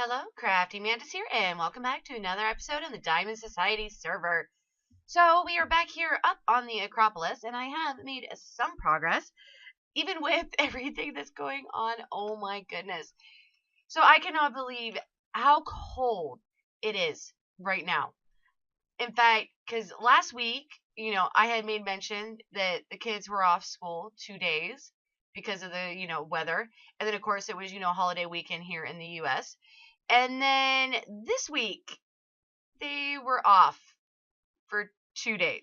Hello, CraftingMantis here, and welcome back to another episode on the Diamond Society server. So we are back here up on the Acropolis, and I have made some progress, even with everything that's going on. Oh my goodness. So I cannot believe how cold it is right now. In fact, because last week, I had made mention that the kids were off school 2 days because of the, weather. And then, of course, it was, holiday weekend here in the U.S. And then this week, they were off for 2 days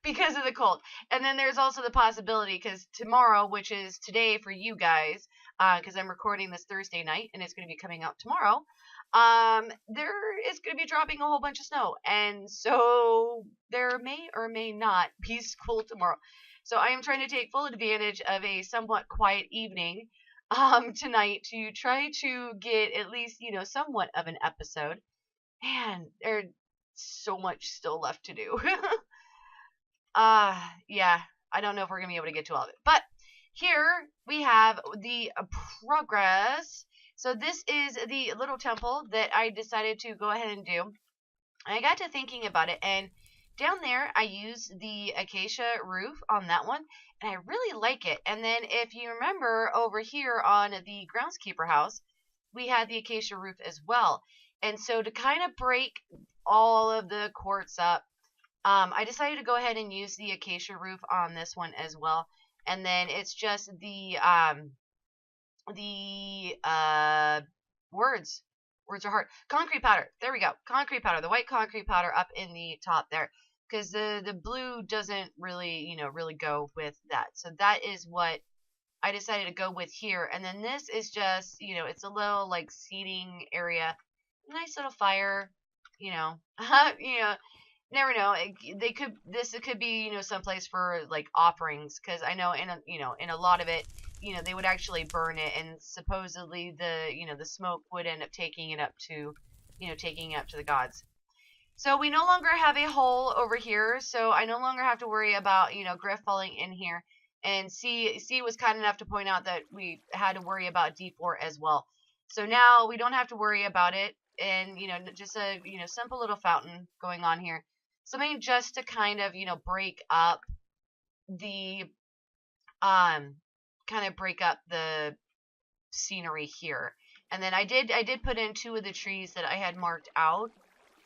because of the cold. And then there's also the possibility, because tomorrow, which is today for you guys, because I'm recording this Thursday night and it's going to be coming out tomorrow, there is going to be dropping a whole bunch of snow. And so there may or may not be school tomorrow. So I am trying to take full advantage of a somewhat quiet evening tonight to try to get at least, somewhat of an episode. Man, there's so much still left to do. Yeah, I don't know if we're going to be able to get to all of it. But here we have the progress. So this is the little temple that I decided to go ahead and do. And I got to thinking about it, and down there I used the acacia roof on that one, and I really like it. And then if you remember over here on the groundskeeper house, we had the acacia roof as well. And so to kind of break all of the quartz up, I decided to go ahead and use the acacia roof on this one as well. And then it's just the words are hard. Concrete powder. There we go. Concrete powder. The white concrete powder up in the top there. Because the blue doesn't really, really go with that. So that is what I decided to go with here. And then this is just, it's a little like seating area. Nice little fire, never know. This could be, someplace for like offerings. Because I know in a lot of it, they would actually burn it, and supposedly the smoke would end up taking it up to the gods. So we no longer have a hole over here, so I no longer have to worry about, Griff falling in here. And C was kind enough to point out that we had to worry about D4 as well. So now we don't have to worry about it, and, just a, simple little fountain going on here. Something just to kind of, break up the, scenery here. And then I did put in 2 of the trees that I had marked out.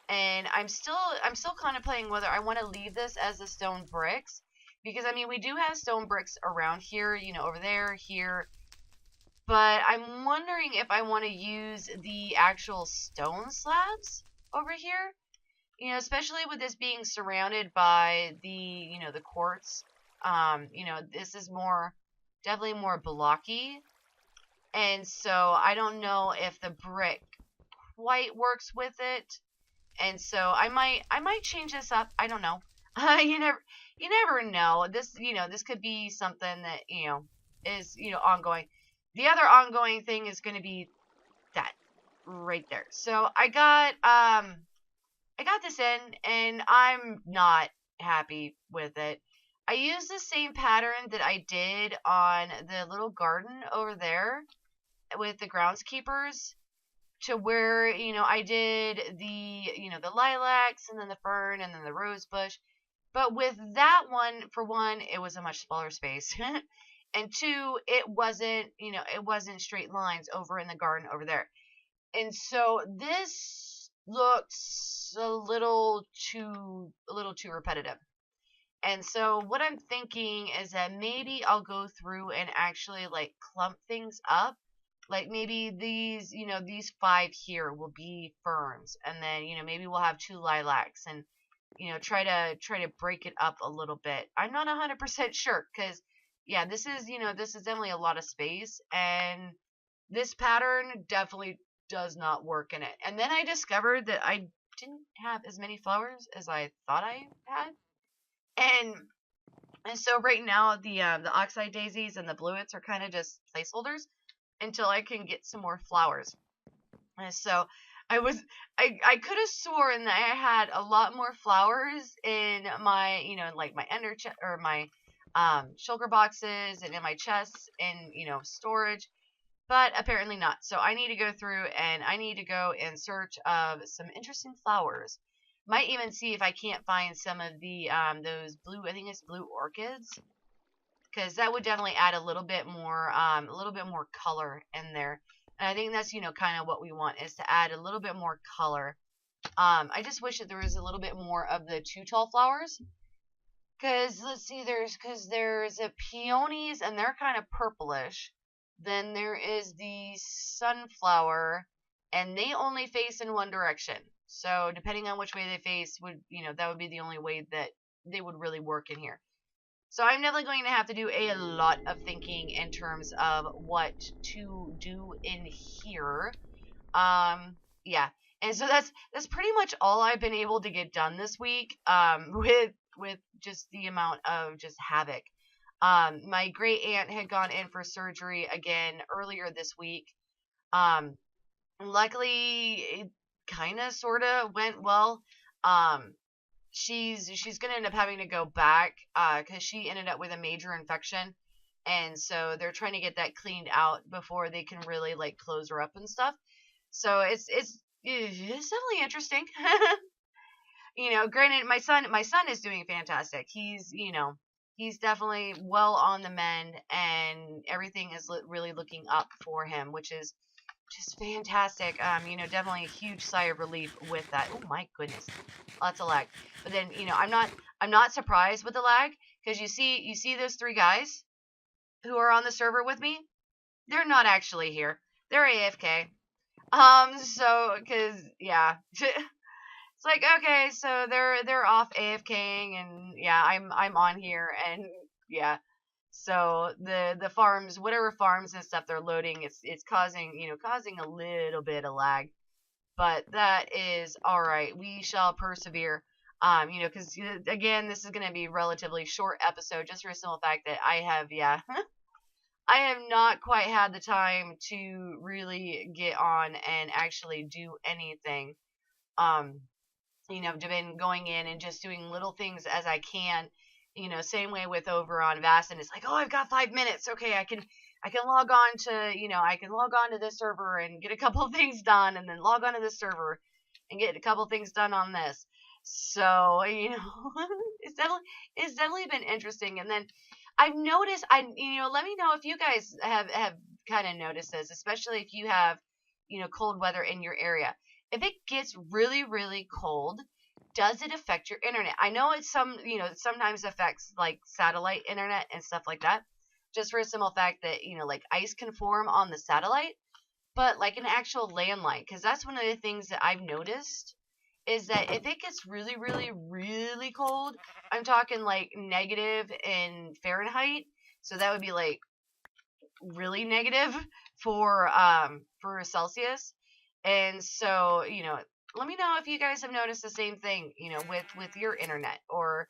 And I'm still contemplating whether I want to leave this as the stone bricks, because I mean we do have stone bricks around here, over there, here, but I'm wondering if I want to use the actual stone slabs over here, especially with this being surrounded by the the quartz. This is definitely more blocky, and so I don't know if the brick quite works with it. And so I might change this up. I don't know. You never know. This this could be something that is ongoing. The other ongoing thing is going to be that right there. So I got this in, and I'm not happy with it. I used the same pattern that I did on the little garden over there with the groundskeepers, to where, I did the lilacs, and then the fern, and then the rose bush. But with that one, for one, it was a much smaller space. And 2, it wasn't straight lines over in the garden over there. And so this looks a little too repetitive. And so what I'm thinking is that maybe I'll go through and actually like clump things up. Like maybe these, these 5 here will be ferns, and then, maybe we'll have 2 lilacs, and, try to break it up a little bit. I'm not 100% sure, because, yeah, this is definitely a lot of space, and this pattern definitely does not work in it. And then I discovered that I didn't have as many flowers as I thought I had, and so right now the oxeye daisies and the bluets are kind of just placeholders until I can get some more flowers. And so I could have sworn that I had a lot more flowers in my, like my ender or my shulker boxes, and in my chests, and storage. but apparently not. So I need to go through and I need to go in search of some interesting flowers. Might even see if I can't find some of the those blue, I think it's blue orchids, because that would definitely add a little bit more color in there. And I think that's, kind of what we want, is to add a little bit more color. I just wish that there was a little bit more of the too tall flowers. Because let's see, there's a peonies and they're kind of purplish. Then there is the sunflower, and they only face in one direction. So depending on which way they face that would be the only way that they would really work in here. So I'm definitely going to have to do a lot of thinking in terms of what to do in here. Yeah. And so that's pretty much all I've been able to get done this week. With just the amount of just havoc. My great aunt had gone in for surgery again earlier this week. Luckily it kind of sort of went well. She's gonna end up having to go back because she ended up with a major infection, and so they're trying to get that cleaned out before they can really like close her up and stuff. So it's definitely interesting. Granted, my son is doing fantastic. He's definitely well on the mend, and everything is really looking up for him, which is just fantastic. Definitely a huge sigh of relief with that. Oh my goodness, lots of lag. But then, I'm not surprised with the lag, because you see those three guys who are on the server with me. They're not actually here. They're AFK. Because yeah. It's like, okay, so they're off AFKing, and yeah, I'm on here, and yeah. So the farms, whatever farms and stuff they're loading, it's causing a little bit of lag, but that is all right. We shall persevere. Because again, this is going to be a relatively short episode, just for a simple fact that I have I have not quite had the time to really get on and actually do anything. I've been going in and just doing little things as I can. Same way with over on Vastin. It's like, oh, I've got 5 minutes. Okay, I can log on to, I can log on to this server and get a couple of things done, and then log on to this server and get a couple of things done on this. So, it's definitely been interesting. And then I've noticed, let me know if you guys have kind of noticed this, especially if you have, cold weather in your area. If it gets really, really cold, does it affect your internet? I know it sometimes affects like satellite internet and stuff like that, just for a simple fact that, like ice can form on the satellite, but like an actual landline, because that's one of the things that I've noticed is that if it gets really, really, really cold, I'm talking like negative in Fahrenheit, so that would be like really negative for Celsius. And so, let me know if you guys have noticed the same thing, with your internet, or,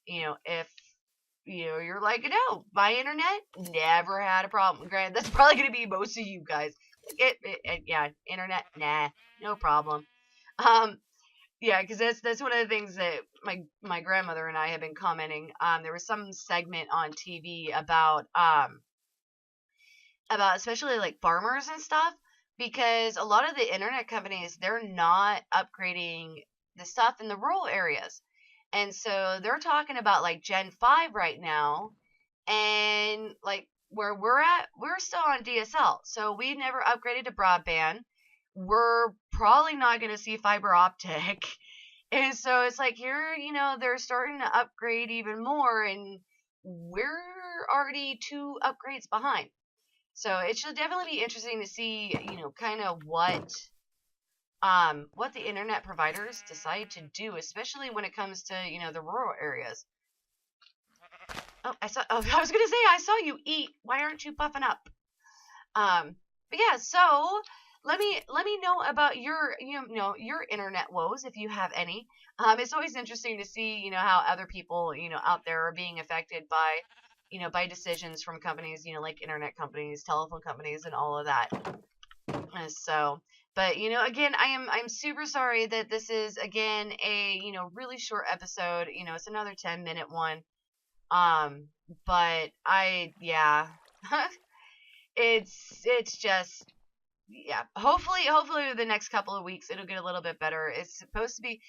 if, you're like, no, my internet never had a problem. Granted, that's probably going to be most of you guys. Yeah, internet, nah, no problem. Yeah, because that's one of the things that my grandmother and I have been commenting. There was some segment on TV about especially like farmers and stuff, because a lot of the internet companies, they're not upgrading the stuff in the rural areas. And so they're talking about like Gen 5 right now, and like where we're at, we're still on DSL. So we never upgraded to broadband. We're probably not going to see fiber optic. And so it's like here, they're starting to upgrade even more, and we're already 2 upgrades behind. So it should definitely be interesting to see, kind of what the internet providers decide to do, especially when it comes to, the rural areas. Oh, I was gonna say I saw you eat. Why aren't you puffing up? But yeah, so let me know about your your internet woes, if you have any. It's always interesting to see, how other people, out there are being affected by by decisions from companies, like internet companies, telephone companies, and all of that. So, but again, I'm super sorry that this is again a really short episode. It's another 10-minute one. But yeah. it's just, yeah. Hopefully the next couple of weeks it'll get a little bit better. It's supposed to be,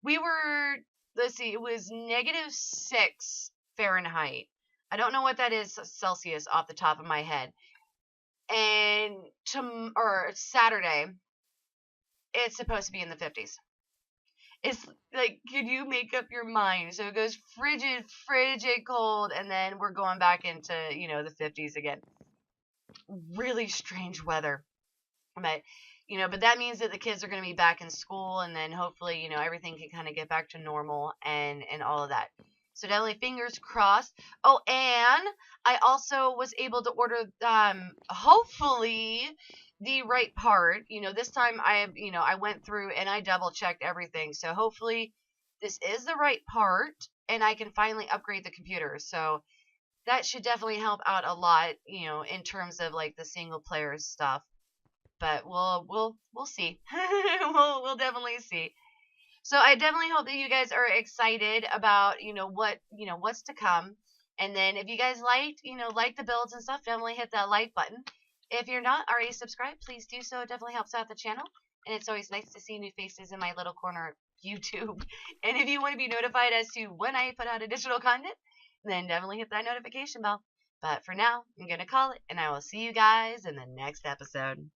we were, let's see, it was -6 Fahrenheit. I don't know what that is Celsius off the top of my head. And or Saturday, it's supposed to be in the 50s. It's like, could you make up your mind? So it goes frigid cold, and then we're going back into, the 50s again. Really strange weather. But, but that means that the kids are going to be back in school, and then hopefully, everything can kind of get back to normal and all of that. So definitely fingers crossed. Oh, and I also was able to order, hopefully, the right part. This time I went through and I double checked everything. So hopefully this is the right part, and I can finally upgrade the computer. So that should definitely help out a lot, in terms of like the single player stuff. But we'll see. we'll definitely see. So I definitely hope that you guys are excited about, what's to come. And then if you guys like the builds and stuff, definitely hit that like button. If you're not already subscribed, please do so. It definitely helps out the channel. And it's always nice to see new faces in my little corner of YouTube. And if you want to be notified as to when I put out additional content, then definitely hit that notification bell. But for now, I'm going to call it, and I will see you guys in the next episode.